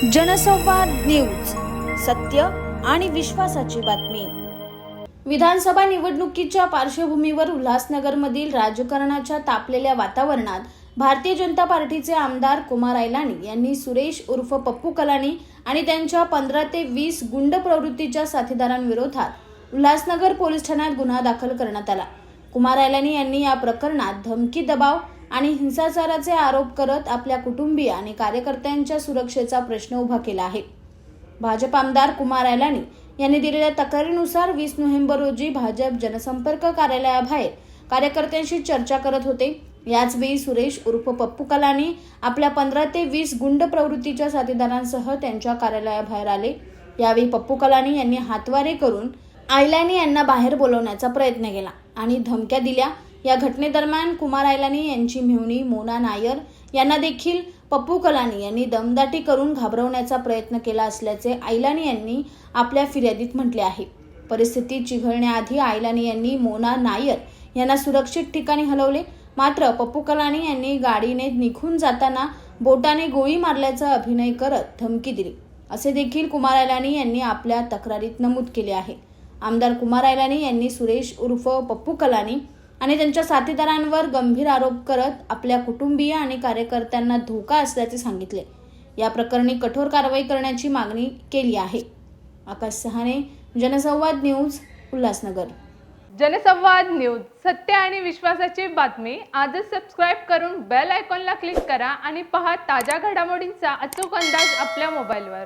जनसंवाद न्यूज, सत्य आणि विश्वासाची बातमी। विधानसभा निवडणुकीच्या पार्श्वभूमीवर उल्हासनगरमधील राजकारणाच्या तापलेल्या वातावरणात भारतीय जनता पार्टीचे आमदार कुमार आयलानी यांनी सुरेश उर्फ पप्पू कलानी आणि त्यांच्या 15 ते 20 गुंड प्रवृत्तीच्या साथीदारांविरोधात उल्हासनगर पोलीस ठाण्यात गुन्हा दाखल करण्यात आला। कुमार आयलानी यांनी या प्रकरणात धमकी, दबाव आणि हिंसाचाराचे आरोप करत आपल्या कुटुंबीय आणि कार्यकर्त्यांच्या सुरक्षेचा प्रश्न उभा केला आहे। भाजप आमदार कुमार आयलानी यांनी दिलेल्या तक्रारीनुसार 20 नोव्हेंबर रोजी भाजप जनसंपर्क कार्यालयाबाहेर कार्यकर्त्यांशी चर्चा करत होते। याच वेळी सुरेश उर्फ पप्पू कलानी आपल्या 15 ते 20 गुंड प्रवृत्तीच्या साथीदारांसह त्यांच्या कार्यालयाबाहेर आले। यावेळी पप्पू कलानी यांनी हातवारे करून आयलानी यांना बाहेर बोलवण्याचा प्रयत्न केला आणि धमक्या दिल्या। या घटनेदरम्यान कुमार आयलानी यांची मेहुणी मोना नायर यांना देखील पप्पू कलानी यांनी दमदाटी करून घाबरवण्याचा प्रयत्न केला असल्याचे आयलानी यांनी आपल्या फिर्यादीत म्हटले आहे। परिस्थिती चिघळण्याआधी आयलानी यांनी मोना नायर यांना सुरक्षित ठिकाणी हलवले, मात्र पप्पू कलानी यांनी गाडीने निघून जाताना बोटाने गोळी मारल्याचा अभिनय करत धमकी दिली, असे देखील कुमार आयलानी यांनी आपल्या तक्रारीत नमूद केले आहे। आमदार कुमार आयलानी यांनी सुरेश उर्फ पप्पू कलानी आणि त्यांच्या साथीदारांवर गंभीर आरोप करत आपल्या कुटुंबीय आणि कार्यकर्त्यांना धोका असल्याचे सांगितले। या प्रकरणी कठोर कारवाई करण्याची मागणी केली आहे। आकाश सहाने, जनसंवाद न्यूज, उल्हासनगर। जनसंवाद न्यूज, सत्य आणि विश्वासाची बातमी। आजच सबस्क्राइब करून बेल आयकॉनला क्लिक करा आणि पहा ताज्या घडामोडींचा अचूक अंदाज आपल्या मोबाईलवर।